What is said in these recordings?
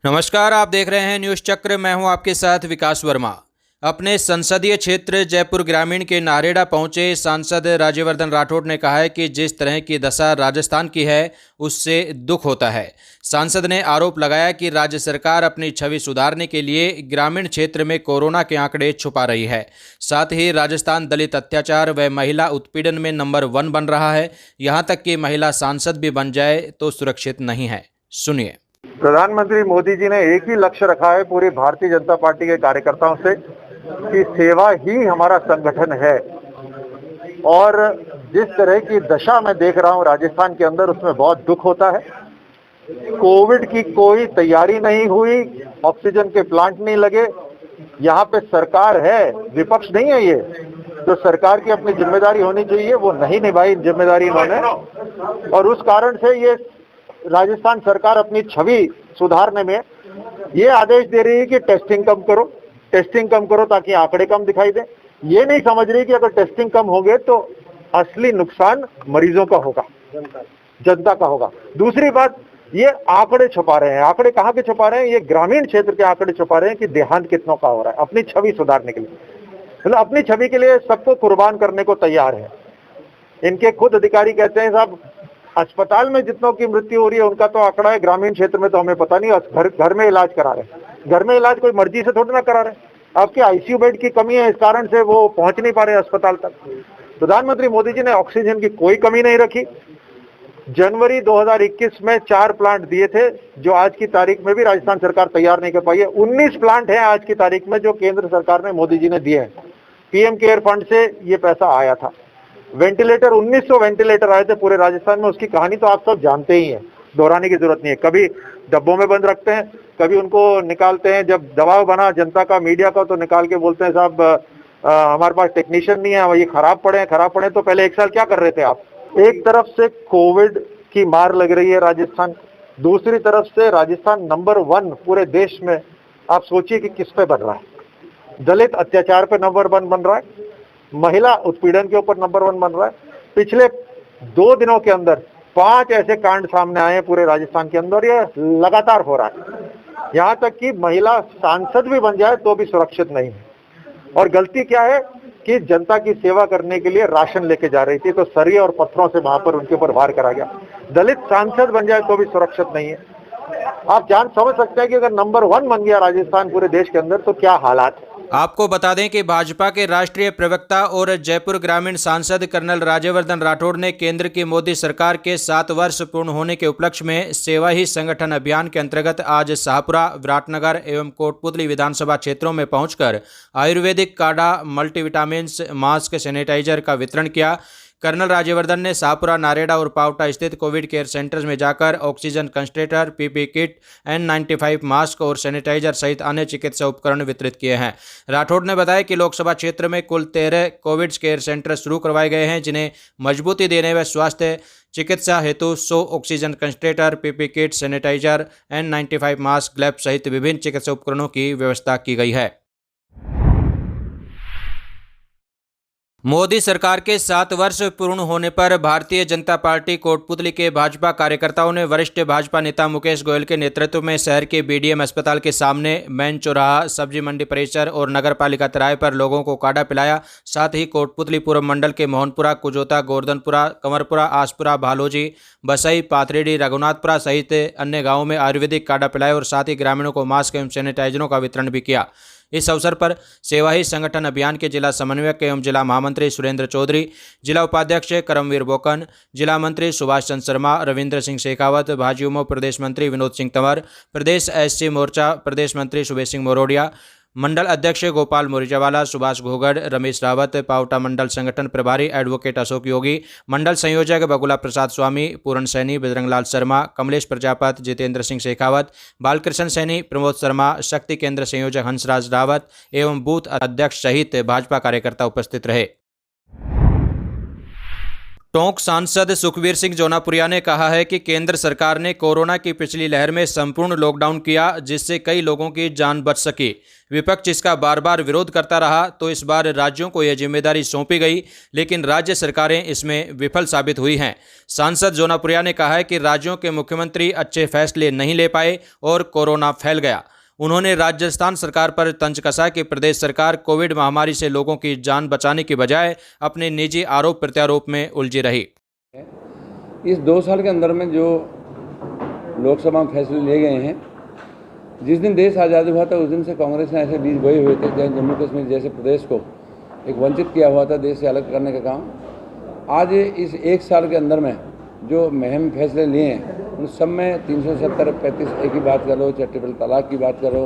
नमस्कार, आप देख रहे हैं न्यूज़ चक्र। मैं हूं आपके साथ विकास वर्मा। अपने संसदीय क्षेत्र जयपुर ग्रामीण के नारेड़ा पहुंचे सांसद राज्यवर्धन राठौड़ ने कहा है कि जिस तरह की दशा राजस्थान की है उससे दुख होता है। सांसद ने आरोप लगाया कि राज्य सरकार अपनी छवि सुधारने के लिए ग्रामीण क्षेत्र में कोरोना के आंकड़े छुपा रही है। साथ ही राजस्थान दलित अत्याचार व महिला उत्पीड़न में नंबर 1 बन रहा है। यहाँ तक कि महिला सांसद भी बन जाए तो सुरक्षित नहीं है। सुनिए। प्रधानमंत्री मोदी जी ने एक ही लक्ष्य रखा है पूरी भारतीय जनता पार्टी के कार्यकर्ताओं से कि सेवा ही हमारा संगठन है। और जिस तरह की दशा मैं देख रहा हूं राजस्थान के अंदर, उसमें बहुत दुख होता है। कोविड की कोई तैयारी नहीं हुई, ऑक्सीजन के प्लांट नहीं लगे। यहाँ पे सरकार है, विपक्ष नहीं है। ये तो सरकार की अपनी जिम्मेदारी होनी चाहिए, वो नहीं निभाई जिम्मेदारी इन्होंने, और उस कारण से ये राजस्थान सरकार अपनी छवि सुधारने में ये आदेश दे रही है कि टेस्टिंग कम करो ताकि आंकड़े कम दिखाई दे। ये नहीं समझ रही कि अगर टेस्टिंग कम होगे तो असली नुकसान मरीजों का होगा, जनता का होगा। दूसरी बात, ये आंकड़े छुपा रहे हैं। आंकड़े कहाँ के छुपा रहे हैं? ये ग्रामीण क्षेत्र के आंकड़े छुपा रहे हैं कि देहांत कितनों का हो रहा है। अपनी छवि सुधारने के लिए, मतलब अपनी छवि के लिए सबको कुर्बान करने को तैयार है। इनके खुद अधिकारी कहते हैं साहब, अस्पताल में जितनों की मृत्यु हो रही है उनका तो आंकड़ा है, ग्रामीण क्षेत्र में तो हमें पता नहीं। घर में इलाज करा रहे हैं। घर में इलाज कोई मर्जी से थोड़ी ना करा रहे हैं। आपके आईसीयू बेड की कमी है, इस कारण से वो पहुंच नहीं पा रहे अस्पताल तक। प्रधानमंत्री मोदी जी ने ऑक्सीजन की कोई कमी नहीं रखी। जनवरी 2021 में 4 प्लांट दिए थे, जो आज की तारीख में भी राजस्थान सरकार तैयार नहीं कर पाई है। 19 प्लांट हैं आज की तारीख में जो केंद्र सरकार ने, मोदी जी ने दिए हैं। पीएम केयर फंड से ये पैसा आया था। वेंटिलेटर 1900 वेंटिलेटर आए थे पूरे राजस्थान में। उसकी कहानी तो आप सब जानते ही हैं, दोहराने की जरूरत नहीं है। कभी डब्बों में बंद रखते हैं, कभी उनको निकालते हैं। जब दबाव बना जनता का, मीडिया का, तो निकाल के बोलते हैं साहब हमारे पास टेक्नीशियन नहीं है, ये खराब पड़े। तो पहले 1 साल क्या कर रहे थे आप? एक तरफ से कोविड की मार लग रही है राजस्थान, दूसरी तरफ से राजस्थान नंबर 1 पूरे देश में। आप सोचिए कि किस पे बन रहा है। दलित अत्याचार पे नंबर 1 बन रहा है, महिला उत्पीड़न के ऊपर नंबर 1 बन रहा है। पिछले 2 दिनों के अंदर 5 ऐसे कांड सामने आए हैं पूरे राजस्थान के अंदर। ये लगातार हो रहा है। यहाँ तक कि महिला सांसद भी बन जाए तो भी सुरक्षित नहीं है। और गलती क्या है कि जनता की सेवा करने के लिए राशन लेके जा रही थी, तो सरिये और पत्थरों से वहां पर उनके ऊपर वार करा गया। दलित सांसद बन जाए तो भी सुरक्षित नहीं है। आप समझ सकते हैं कि अगर नंबर 1 बन गया राजस्थान पूरे देश के अंदर तो क्या हालात है। आपको बता दें कि भाजपा के राष्ट्रीय प्रवक्ता और जयपुर ग्रामीण सांसद कर्नल राज्यवर्धन राठौड़ ने केंद्र की मोदी सरकार के 7 वर्ष पूर्ण होने के उपलक्ष्य में सेवा ही संगठन अभियान के अंतर्गत आज शाहपुरा, विराटनगर एवं कोटपुतली विधानसभा क्षेत्रों में पहुंचकर आयुर्वेदिक काढ़ा, मल्टीविटामिन्स, मास्क, सैनिटाइजर का वितरण किया। कर्नल राज्यवर्धन ने शाहपुरा, नारेड़ा और पावटा स्थित कोविड केयर सेंटर्स में जाकर oxygen concentrator, PP kit, N95 mask और सैनिटाइजर सहित अन्य चिकित्सा उपकरण वितरित किए हैं। राठौड़ ने बताया कि लोकसभा क्षेत्र में कुल 13 कोविड केयर सेंटर शुरू करवाए गए हैं, जिन्हें मजबूती देने व स्वास्थ्य चिकित्सा हेतु 100 oxygen concentrator, PP kit, sanitiser, N95 mask, gloves सहित विभिन्न चिकित्सा उपकरणों की व्यवस्था की गई है। मोदी सरकार के 7 वर्ष पूर्ण होने पर भारतीय जनता पार्टी कोटपुतली के भाजपा कार्यकर्ताओं ने वरिष्ठ भाजपा नेता मुकेश गोयल के नेतृत्व में शहर के बीडीएम अस्पताल के सामने, मैन चौराहा, सब्जी मंडी परिसर और नगर पालिका तिराहे पर लोगों को काढ़ा पिलाया। साथ ही कोटपुतली पूर्व मंडल के मोहनपुरा, कुजोता, गोवर्धनपुरा, कंवरपुरा, आसपुरा, भालोजी, बसई, पाथरेडी, रघुनाथपुरा सहित अन्य गाँवों में आयुर्वेदिक काढ़ा पिलाया और साथ ही ग्रामीणों को मास्क एवं सैनिटाइजरों का वितरण भी किया। इस अवसर पर सेवा ही संगठन अभियान के जिला समन्वयक एवं जिला महामंत्री सुरेंद्र चौधरी, जिला उपाध्यक्ष करमवीर बोकन, जिला मंत्री सुभाष चंद्र शर्मा, रविंद्र सिंह शेखावत, भाजयुमो प्रदेश मंत्री विनोद सिंह तंवर, प्रदेश एससी मोर्चा प्रदेश मंत्री सुबेश सिंह मोरोडिया, मंडल अध्यक्ष गोपाल मुरिजावाला, सुभाष घोगड़, रमेश रावत, पावटा मंडल संगठन प्रभारी एडवोकेट अशोक योगी, मंडल संयोजक बगुला प्रसाद स्वामी, पूरण सैनी, बजरंगलाल शर्मा, कमलेश प्रजापत, जितेंद्र सिंह शेखावत, बालकृष्ण सैनी, प्रमोद शर्मा, शक्ति केंद्र संयोजक हंसराज रावत एवं बूथ अध्यक्ष सहित भाजपा कार्यकर्ता उपस्थित रहे। टोंक सांसद सुखबीर सिंह जौनापुरिया ने कहा है कि केंद्र सरकार ने कोरोना की पिछली लहर में संपूर्ण लॉकडाउन किया, जिससे कई लोगों की जान बच सकी। विपक्ष इसका बार बार विरोध करता रहा, तो इस बार राज्यों को यह जिम्मेदारी सौंपी गई, लेकिन राज्य सरकारें इसमें विफल साबित हुई हैं। सांसद जौनापुरिया ने कहा है कि राज्यों के मुख्यमंत्री अच्छे फैसले नहीं ले पाए और कोरोना फैल गया। उन्होंने राजस्थान सरकार पर तंज कसा कि प्रदेश सरकार कोविड महामारी से लोगों की जान बचाने की बजाय अपने निजी आरोप प्रत्यारोप में उलझी रही। इस 2 साल के अंदर में जो लोकसभा में फैसले लिए गए हैं, जिस दिन देश आज़ाद हुआ था उस दिन से कांग्रेस ने ऐसे बीज बोए हुए थे, जहाँ जम्मू कश्मीर जैसे प्रदेश को एक वंचित किया हुआ था देश से अलग करने का काम। आज इस 1 साल के अंदर में जो अहम फैसले लिए हैं उन सब में 370, 35 एक की बात करो, चाहे ट्रिपल तलाक की बात करो,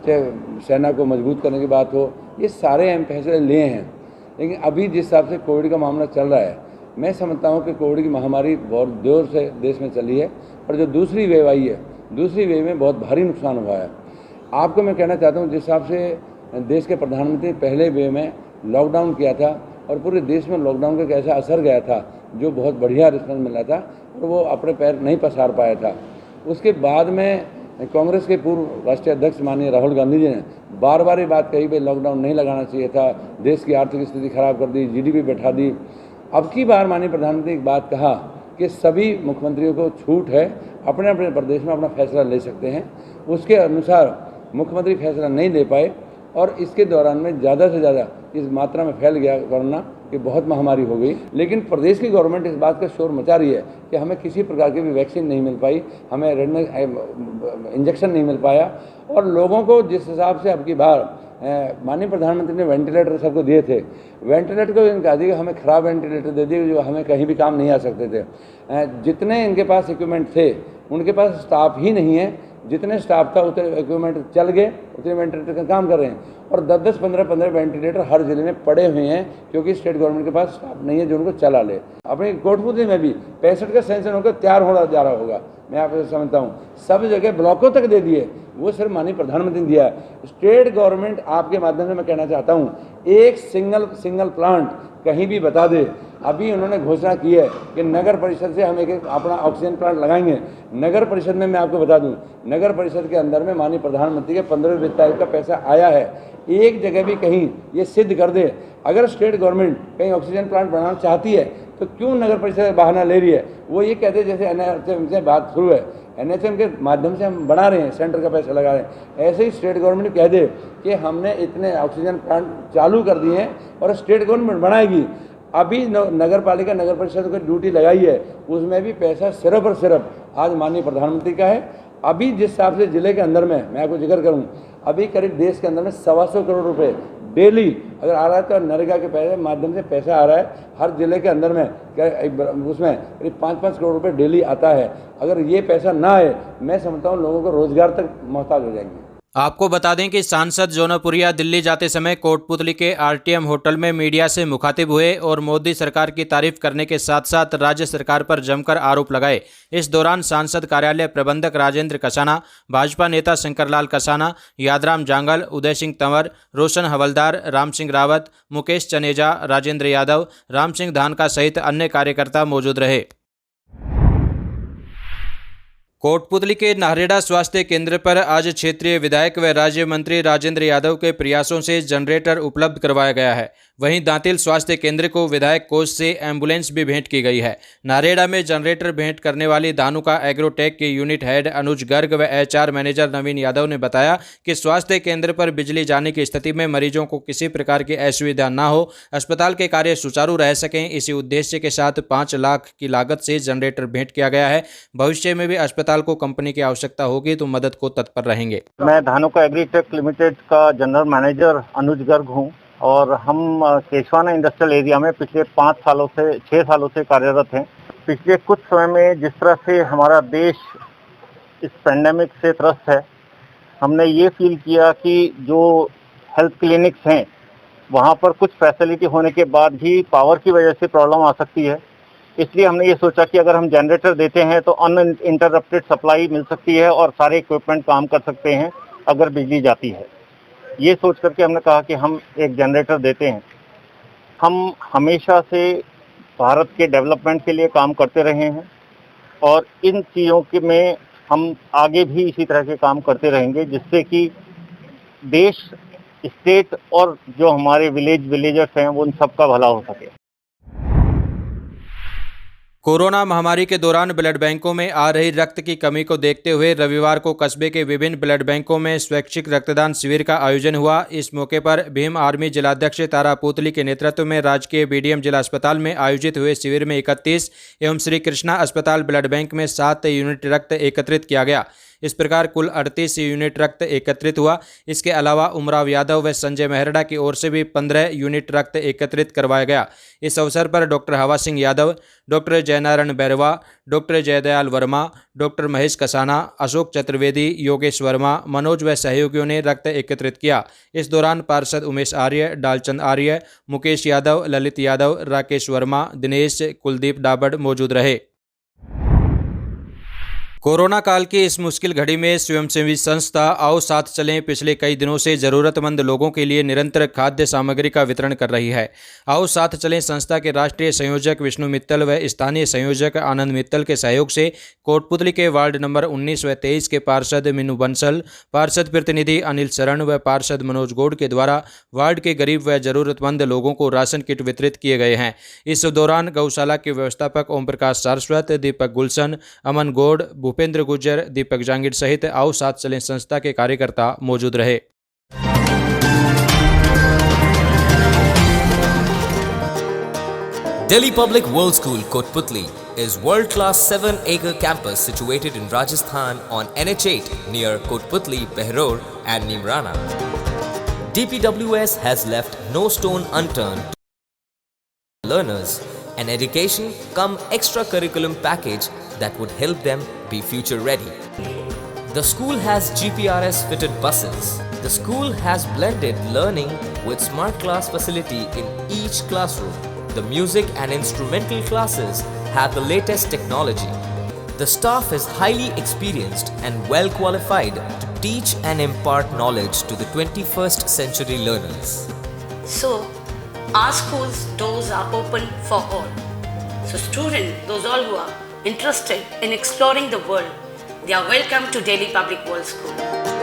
चाहे सेना को मजबूत करने की बात हो, ये सारे अहम फैसले लिए हैं। लेकिन अभी जिस हिसाब से कोविड का मामला चल रहा है, मैं समझता हूँ कि कोविड की महामारी बहुत जोर से देश में चली है, और जो दूसरी वेव आई है, दूसरी वेव में बहुत भारी नुकसान हुआ है। आपको मैं कहना चाहता हूँ, जिस हिसाब से देश के प्रधानमंत्री पहले वेव में लॉकडाउन किया था और पूरे देश में लॉकडाउन का कैसा असर गया था, जो बहुत बढ़िया रिस्पॉन्स मिला था और वो अपने पैर नहीं पसार पाया था। उसके बाद में कांग्रेस के पूर्व राष्ट्रीय अध्यक्ष माननीय राहुल गांधी जी ने बार बार ये बात कही भाई लॉकडाउन नहीं लगाना चाहिए था, देश की आर्थिक स्थिति खराब कर दी, जीडीपी बैठा दी। अब की बार माननीय प्रधानमंत्री ने एक बात कहा कि सभी मुख्यमंत्रियों को छूट है, अपने अपने प्रदेश में अपना फैसला ले सकते हैं। उसके अनुसार मुख्यमंत्री फैसला नहीं ले पाए और इसके दौरान में ज़्यादा से ज़्यादा इस मात्रा में फैल गया कोरोना कि बहुत महामारी हो गई। लेकिन प्रदेश की गवर्नमेंट इस बात का शोर मचा रही है कि हमें किसी प्रकार की भी वैक्सीन नहीं मिल पाई, हमें इंजेक्शन नहीं मिल पाया, और लोगों को जिस हिसाब से अब की बार माननीय प्रधानमंत्री ने वेंटिलेटर सबको दिए थे, वेंटिलेटर को इनका दिया, हमें ख़राब वेंटिलेटर दे दिए जो हमें कहीं भी काम नहीं आ सकते थे। जितने इनके पास इक्विपमेंट थे उनके पास स्टाफ ही नहीं है, जितने स्टाफ था उतने इक्विपमेंट चल गए, उतने वेंटिलेटर का काम कर रहे हैं, और 10-10, 15-15 वेंटिलेटर हर जिले में पड़े हुए हैं, क्योंकि स्टेट गवर्नमेंट के पास स्टाफ नहीं है जो उनको चला ले। अपने कोटपुतली में भी 65 का सेंसन होकर तैयार हो जा रहा होगा, मैं आपको समझता हूँ। सब जगह ब्लॉकों तक दे दिए, वो सिर्फ माननीय प्रधानमंत्री ने दिया है। स्टेट गवर्नमेंट आपके माध्यम से मैं कहना चाहता हूँ, एक सिंगल प्लांट कहीं भी बता दे। अभी उन्होंने घोषणा की है कि नगर परिषद से हम एक अपना ऑक्सीजन प्लांट लगाएंगे। नगर परिषद में मैं आपको बता दूं, नगर परिषद के अंदर में माननीय प्रधानमंत्री के 15वें वित्त आयोग का पैसा आया है। एक जगह भी कहीं ये सिद्ध कर दे, अगर स्टेट गवर्नमेंट कहीं ऑक्सीजन प्लांट बनाना चाहती है तो क्यों नगर परिषद बहाना ले रही है। वो ये कहते जैसे एनएचएम से बात शुरू है, एनएचएम के माध्यम से हम बना रहे हैं, सेंटर का पैसा लगा रहे हैं। ऐसे ही स्टेट गवर्नमेंट कह दे कि हमने इतने ऑक्सीजन प्लांट चालू कर दिए हैं और स्टेट गवर्नमेंट बनाएगी। अभी नगर पालिका नगर परिषद को ड्यूटी लगाई है, उसमें भी पैसा सिर्फ और सिर्फ आज माननीय प्रधानमंत्री का है। अभी जिस हिसाब से जिले के अंदर में मैं आपको जिक्र करूं, अभी करीब देश के अंदर में 125 करोड़ रुपए डेली अगर आ रहा है, तो नरेगा के पैसे माध्यम से पैसा आ रहा है हर जिले के अंदर में, उसमें करीब 5-5 करोड़ रुपए डेली आता है। अगर ये पैसा ना आए, मैं समझता हूँ लोगों को रोजगार तक मोहताज हो जाएंगे। आपको बता दें कि सांसद जौनापुरिया दिल्ली जाते समय कोटपुतली के आरटीएम होटल में मीडिया से मुखातिब हुए और मोदी सरकार की तारीफ करने के साथ साथ राज्य सरकार पर जमकर आरोप लगाए। इस दौरान सांसद कार्यालय प्रबंधक राजेंद्र कसाना, भाजपा नेता शंकरलाल कसाना, यादराम जांगल, उदय सिंह तंवर, रोशन हवलदार, राम सिंह रावत, मुकेश चनेजा, राजेंद्र यादव, राम सिंह धानका सहित अन्य कार्यकर्ता मौजूद रहे। कोटपुतली के नाहरेड़ा स्वास्थ्य केंद्र पर आज क्षेत्रीय विधायक व राज्य मंत्री राजेंद्र यादव के प्रयासों से जनरेटर उपलब्ध करवाया गया है। वहीं दांतिल स्वास्थ्य केंद्र को विधायक कोष से एम्बुलेंस भी भेंट की गई है। नाहरेड़ा में जनरेटर भेंट करने वाली धानुका एग्रोटेक के यूनिट हेड अनुज गर्ग व एचआर मैनेजर नवीन यादव ने बताया कि स्वास्थ्य केंद्र पर बिजली जाने की स्थिति में मरीजों को किसी प्रकार की असुविधा न हो, अस्पताल के कार्य सुचारू रह सकें, इसी उद्देश्य के साथ 5 लाख की लागत से जनरेटर भेंट किया गया है। भविष्य में भी अस्पताल को कंपनी की आवश्यकता होगी तो मदद को तत्पर रहेंगे। मैं धानुका एग्रीटेक लिमिटेड का जनरल मैनेजर अनुज गर्ग हूँ और हम केशवाना इंडस्ट्रियल एरिया में पिछले 6 सालों से कार्यरत हैं। पिछले कुछ समय में जिस तरह से हमारा देश इस पेंडेमिक से त्रस्त है, हमने ये फील किया कि जो हेल्थ क्लिनिक्स हैं वहाँ पर कुछ फैसिलिटी होने के बाद भी पावर की वजह से प्रॉब्लम आ सकती है। इसलिए हमने ये सोचा कि अगर हम जनरेटर देते हैं तो अनइंटरप्टेड सप्लाई मिल सकती है और सारे इक्विपमेंट काम कर सकते हैं अगर बिजली जाती है। ये सोच करके हमने कहा कि हम एक जनरेटर देते हैं। हम हमेशा से भारत के डेवलपमेंट के लिए काम करते रहे हैं और इन चीज़ों के में हम आगे भी इसी तरह के काम करते रहेंगे, जिससे कि देश, स्टेट और जो हमारे विलेजर्स हैं उन सबका भला हो सके। कोरोना महामारी के दौरान ब्लड बैंकों में आ रही रक्त की कमी को देखते हुए रविवार को कस्बे के विभिन्न ब्लड बैंकों में स्वैच्छिक रक्तदान शिविर का आयोजन हुआ। इस मौके पर भीम आर्मी जिलाध्यक्ष तारा पुतली के नेतृत्व में राजकीय बीडीएम जिला अस्पताल में आयोजित हुए शिविर में 31 एवं श्री कृष्णा अस्पताल ब्लड बैंक में 7 यूनिट रक्त एकत्रित किया गया। इस प्रकार कुल 38 यूनिट रक्त एकत्रित हुआ। इसके अलावा उमराव यादव व संजय मेहरड़ा की ओर से भी 15 यूनिट रक्त एकत्रित करवाया गया। इस अवसर पर doctor Hawa Singh Yadav, doctor Jainarayan Bairwa, doctor Jaidayal Verma, doctor Mahesh Kasana, Ashok Chaturvedi, Yogesh Verma, Manoj व सहयोगियों ने रक्त एकत्रित किया। इस दौरान पार्षद उमेश आर्य, डालचंद आर्य, मुकेश यादव, ललित यादव, राकेश वर्मा, दिनेश, कुलदीप डाबड़ मौजूद रहे। कोरोना काल की इस मुश्किल घड़ी में स्वयंसेवी संस्था आओ साथ चलें पिछले कई दिनों से ज़रूरतमंद लोगों के लिए निरंतर खाद्य सामग्री का वितरण कर रही है। आओ साथ चलें संस्था के राष्ट्रीय संयोजक विष्णु मित्तल व स्थानीय संयोजक आनंद मित्तल के सहयोग से कोटपुतली के वार्ड नंबर 19 व 23 के पार्षद मीनू बंसल, पार्षद प्रतिनिधि अनिल शरण व पार्षद मनोज गौड़ के द्वारा वार्ड के गरीब व ज़रूरतमंद लोगों को राशन किट वितरित किए गए हैं। इस दौरान गौशाला के व्यवस्थापक ओम प्रकाश सारस्वत, दीपक गुलशन, अमन गौड़, भूपेंद्र गुर्जर, दीपक जांगीर सहित आओ साथ चलें संस्था के कार्यकर्ता मौजूद रहे। Delhi Public World School, Kotputli is world-class 7-acre campus situated in Rajasthan on NH8 near Kotputli, Behror and Nimrana. DPWS has left no stone unturned to learners an education cum extracurriculum package that would help them be future ready. The school has GPRS fitted buses. The school has blended learning with smart class facility in each classroom. The music and instrumental classes have the latest technology. The staff is highly experienced and well qualified to teach and impart knowledge to the 21st century learners. So, our school's doors are open for all. So students, those all who are interested in exploring the world, they are welcome to Delhi Public World School.